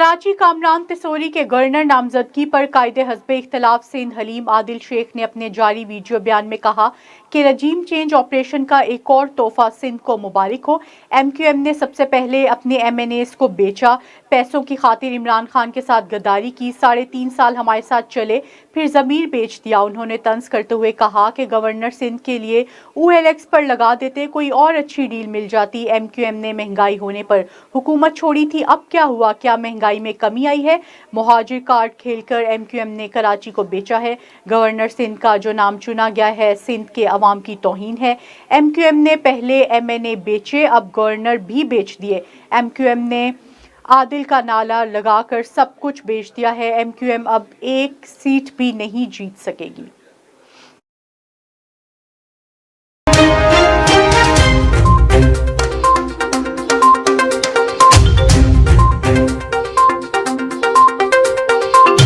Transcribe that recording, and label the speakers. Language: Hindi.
Speaker 1: कराची कामरान तिसोरी के गवर्नर नामजदगी पर कायदे हस्बे इख्तलाफ सिंध हलीम आदिल शेख ने अपने जारी वीडियो बयान में कहा कि रजीम चेंज ऑपरेशन का एक और तोहफा सिंध को मुबारक हो। MQM ने सबसे पहले अपने MNAs को बेचा, पैसों की खातिर इमरान खान के साथ गद्दारी की, 3.5 साल हमारे साथ चले, फिर ज़मीर बेच दिया। उन्होंने तंज करते हुए कहा कि गवर्नर सिंध के लिए OLX पर लगा देते, कोई और अच्छी डील मिल जाती। MQM ने महंगाई होने पर हुकूमत छोड़ी थी, अब क्या हुआ? क्या महंगाई में कमी आई है? मुहाजिर कार्ड खेलकर MQM ने कराची को बेचा है। गवर्नर सिंध का जो नाम चुना गया है सिंध के अवाम की तौहीन है। MQM ने पहले MNA बेचे, अब गवर्नर भी बेच दिए। MQM ने आदिल का नाला लगाकर सब कुछ बेच दिया है। MQM अब एक सीट भी नहीं जीत सकेगी।